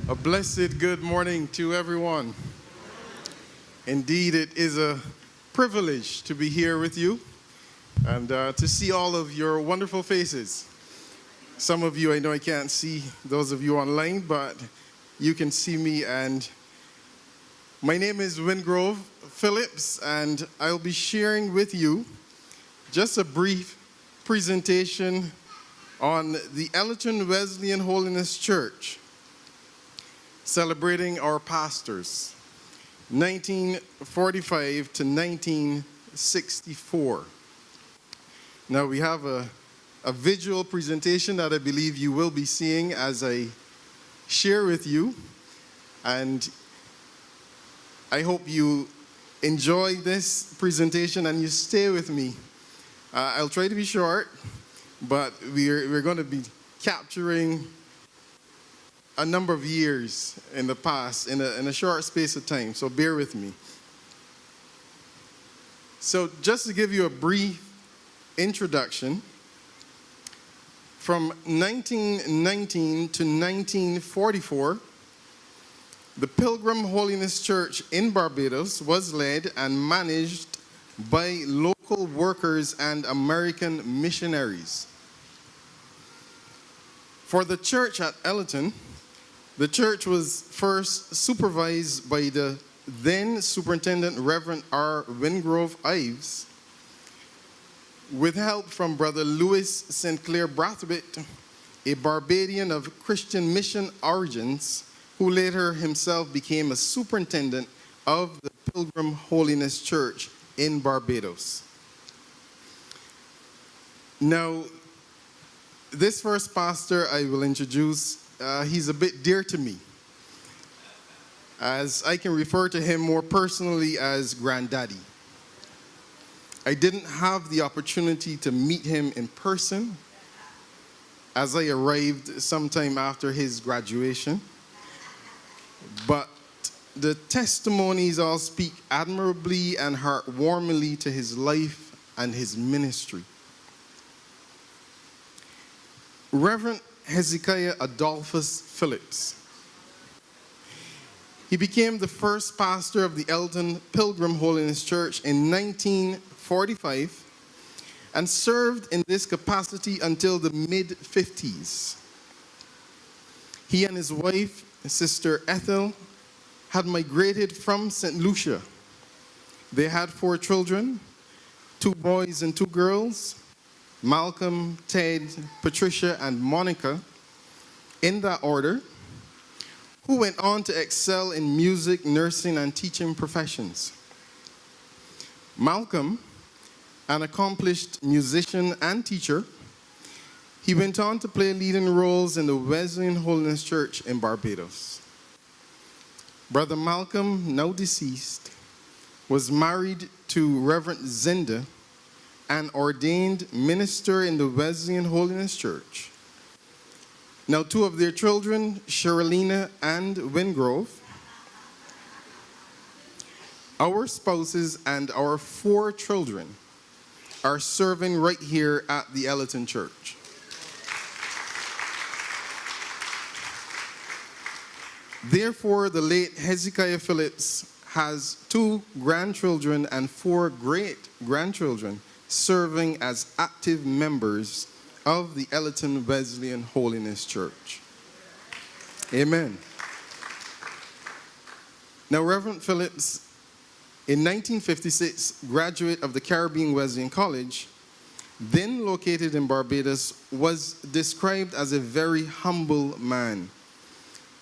A blessed good morning to everyone. Indeed, it is a privilege to be here with you and to see all of your wonderful faces. Some of you, I know I can't see those of you online, but you can see me. And my name is Wingrove Phillips, and I'll be sharing with you just a brief presentation on the Ellerton Wesleyan Holiness Church, celebrating our pastors, 1945 to 1964. Now we have a visual presentation that I believe you will be seeing as I share with you, and I hope you enjoy this presentation and you stay with me. I'll try to be short, but we're going to be capturing a number of years in the past in a short space of time, so bear with me. So just to give you a brief introduction, from 1919 to 1944, the Pilgrim Holiness Church in Barbados was led and managed by local workers and American missionaries. For the church at Ellerton, the church was first supervised by the then Superintendent Reverend R. Wingrove Ives, with help from Brother Louis St. Clair Brathwaite, a Barbadian of Christian mission origins, who later himself became a superintendent of the Pilgrim Holiness Church in Barbados. Now, this first pastor I will introduce, he's a bit dear to me, as I can refer to him more personally as Granddaddy. I didn't have the opportunity to meet him in person, as I arrived sometime after his graduation, but the testimonies all speak admirably and heartwarmingly to his life and his ministry. Reverend Hezekiah Adolphus Phillips. He became the first pastor of the Ellerton Pilgrim Holiness Church in 1945 and served in this capacity until the mid-50s. He and his wife, Sister Ethel, had migrated from St. Lucia. They had 4 children, 2 boys and 2 girls, Malcolm, Ted, Patricia, and Monica, in that order, who went on to excel in music, nursing, and teaching professions. Malcolm, an accomplished musician and teacher, he went on to play leading roles in the Wesleyan Holiness Church in Barbados. Brother Malcolm, now deceased, was married to Reverend Zenda, an ordained minister in the Wesleyan Holiness Church. Now 2 of their children, Sheralina and Wingrove, our spouses and our 4 children are serving right here at the Ellerton Church. Therefore, the late Hezekiah Phillips has 2 grandchildren and 4 great-grandchildren serving as active members of the Ellerton Wesleyan Holiness Church. Amen. Now, Reverend Phillips, in 1956, graduate of the Caribbean Wesleyan College, then located in Barbados, was described as a very humble man.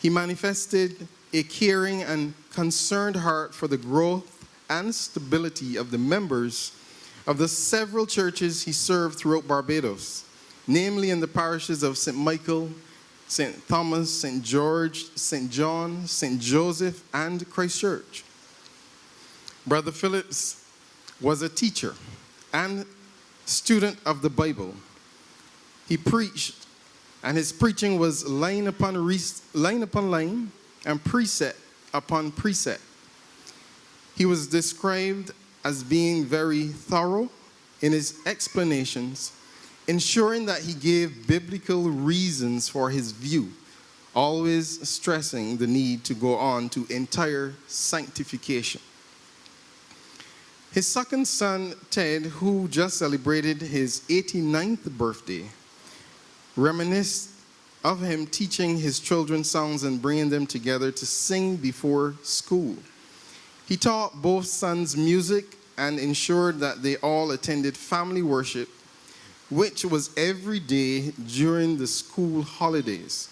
He manifested a caring and concerned heart for the growth and stability of the members of the several churches he served throughout Barbados, namely in the parishes of St. Michael, St. Thomas, St. George, St. John, St. Joseph, and Christ Church. Brother Phillips was a teacher and student of the Bible. He preached, and his preaching was line upon line and precept upon precept. He was described as being very thorough in his explanations, ensuring that he gave biblical reasons for his view always stressing the need to go on to entire sanctification. His second son, Ted, who just celebrated his 89th birthday, reminisced of him teaching his children songs and bringing them together to sing before school. He taught both sons music and ensured that they all attended family worship, which was every day during the school holidays.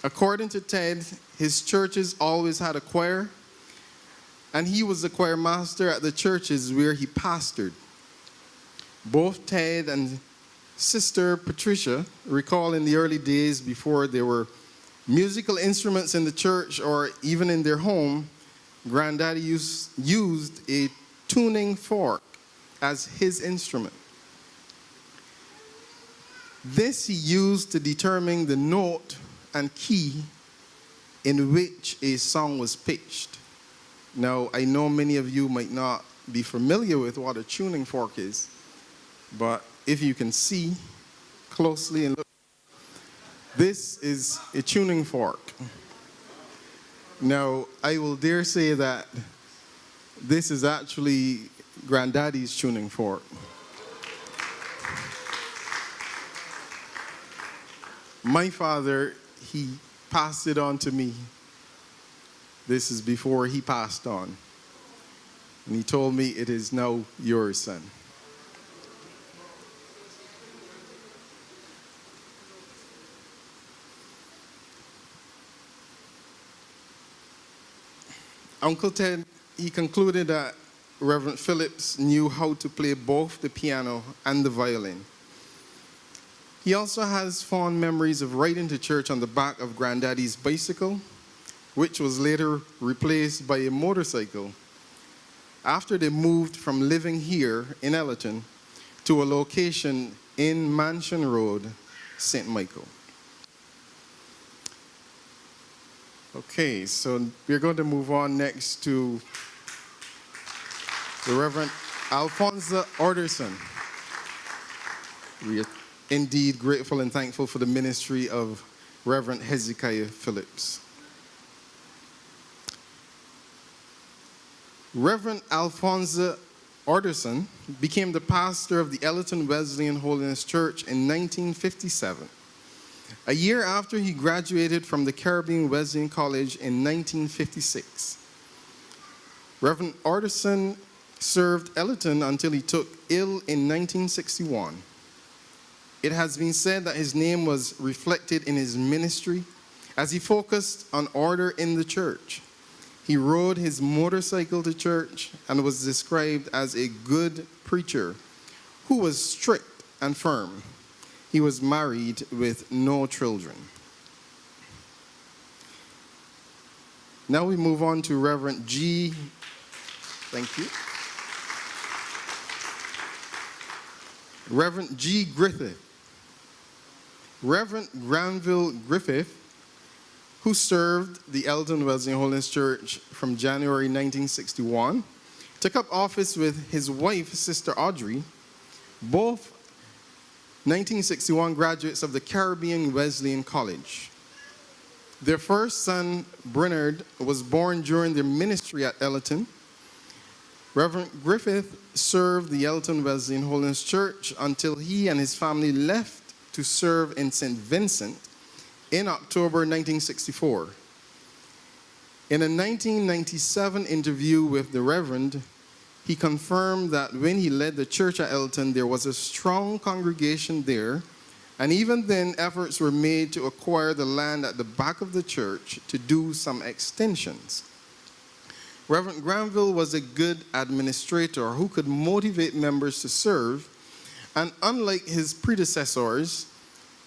According to Ted, his churches always had a choir, and he was the choir master at the churches where he pastored. Both Ted and Sister Patricia recall in the early days before there were musical instruments in the church or even in their home, Granddaddy used a tuning fork as his instrument. This he used to determine the note and key in which a song was pitched. Now, I know many of you might not be familiar with what a tuning fork is, but if you can see closely and look, this is a tuning fork. Now, I will dare say that this is actually Granddaddy's tuning fork. My father, he passed it on to me. This is before he passed on. And he told me, "It is now yours, son." Uncle Ted, he concluded that Reverend Phillips knew how to play both the piano and the violin. He also has fond memories of riding to church on the back of Granddaddy's bicycle, which was later replaced by a motorcycle after they moved from living here in Ellerton to a location in Mansion Road, St. Michael. Okay, so we're going to move on next to the Reverend Alphonsa Orderson. We are indeed grateful and thankful for the ministry of Reverend Hezekiah Phillips. Reverend Alphonsa Orderson became the pastor of the Ellerton Wesleyan Holiness Church in 1957. A year after he graduated from the Caribbean Wesleyan College in 1956. Reverend Orderson served Ellerton until he took ill in 1961. It has been said that his name was reflected in his ministry as he focused on order in the church. He rode his motorcycle to church and was described as a good preacher who was strict and firm. He was married with no children. Now we move on to Reverend G. Thank you. Reverend G. Griffith. Reverend Granville Griffith, who served the Ellerton Wesleyan Holiness Church from January 1961, took up office with his wife, Sister Audrey, both 1961 graduates of the Caribbean Wesleyan College. Their first son, Brennard, was born during their ministry at Ellerton. Reverend Griffith served the Ellerton Wesleyan Holiness Church until he and his family left to serve in St. Vincent in October 1964. In a 1997 interview with the Reverend, he confirmed that when he led the church at Ellerton, there was a strong congregation there, and even then efforts were made to acquire the land at the back of the church to do some extensions. Reverend Granville was a good administrator who could motivate members to serve, and unlike his predecessors,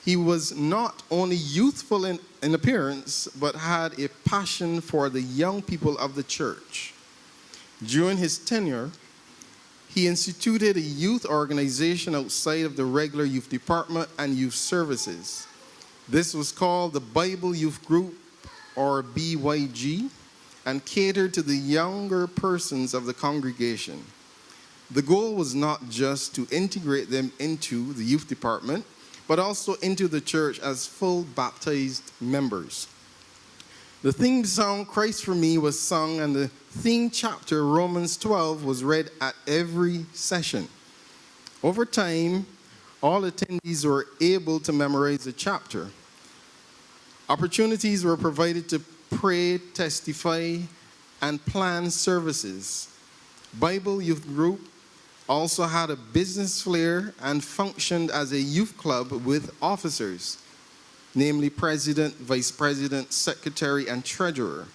he was not only youthful in appearance, but had a passion for the young people of the church. During his tenure, he instituted a youth organization outside of the regular youth department and youth services. This was called the Bible Youth Group, or BYG, and catered to the younger persons of the congregation. The goal was not just to integrate them into the youth department, but also into the church as full baptized members. The theme song, Christ for Me, was sung, and the theme chapter, Romans 12, was read at every session. Over time, all attendees were able to memorize the chapter. Opportunities were provided to pray, testify, and plan services. Bible Youth Group also had a business flair and functioned as a youth club with officers, namely president, vice president, secretary, and treasurer.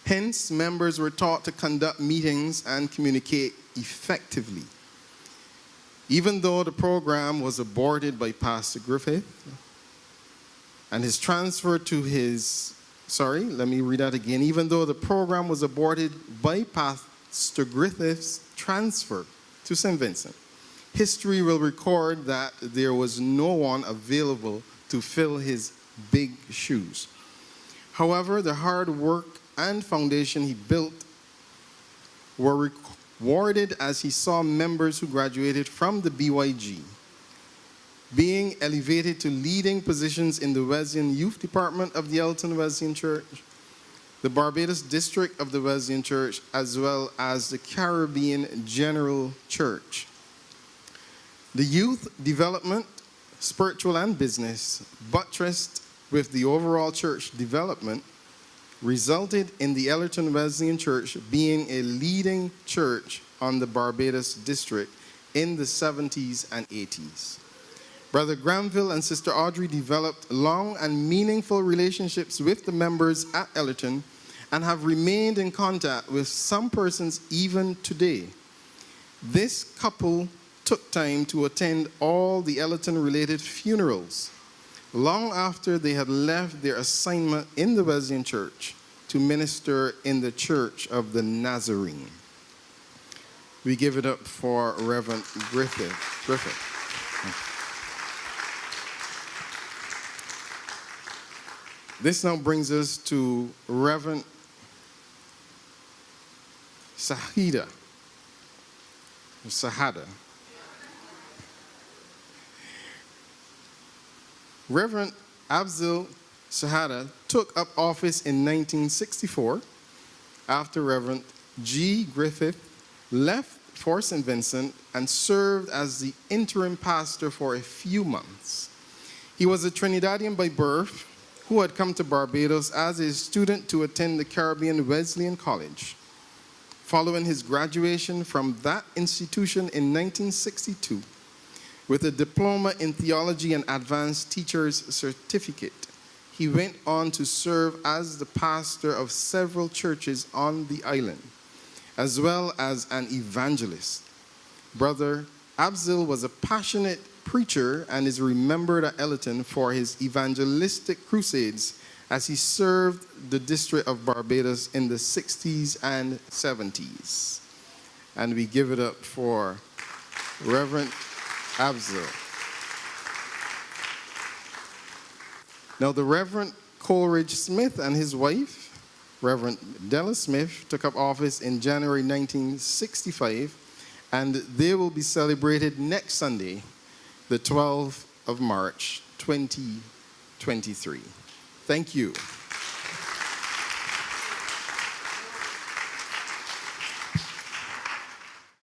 Hence, members were taught to conduct meetings and communicate effectively. Even though the program was aborted by Pastor Griffith and his transfer to his, even though the program was aborted by Pastor Griffith's transfer to St. Vincent, history will record that there was no one available to fill his big shoes. However, the hard work and foundation he built were rewarded as he saw members who graduated from the BYG being elevated to leading positions in the Wesleyan Youth Department of the Elton Wesleyan Church, the Barbados District of the Wesleyan Church, as well as the Caribbean General Church. The youth development, spiritual and business, buttressed with the overall church development, resulted in the Ellerton Wesleyan Church being a leading church on the Barbados District in the 70s and 80s. Brother Granville and Sister Audrey developed long and meaningful relationships with the members at Ellerton and have remained in contact with some persons even today. This couple took time to attend all the Ellerton-related funerals long after they had left their assignment in the Wesleyan Church to minister in the Church of the Nazarene. We give it up for Reverend Griffith. This now brings us to Reverend Sahadath. Reverend Abzil Sahadath took up office in 1964 after Reverend G. Griffith left for St. Vincent and served as the interim pastor for a few months. He was a Trinidadian by birth who had come to Barbados as a student to attend the Caribbean Wesleyan College. Following his graduation from that institution in 1962, with a diploma in theology and advanced teacher's certificate, he went on to serve as the pastor of several churches on the island, as well as an evangelist. Brother Abzil was a passionate preacher and is remembered at Ellerton for his evangelistic crusades as he served the District of Barbados in the 60s and 70s. And we give it up for Reverend Abzil. Now, the Reverend Coleridge Smith and his wife, Reverend Della Smith, took up office in January 1965, and they will be celebrated next Sunday, the 12th of March, 2023. Thank you.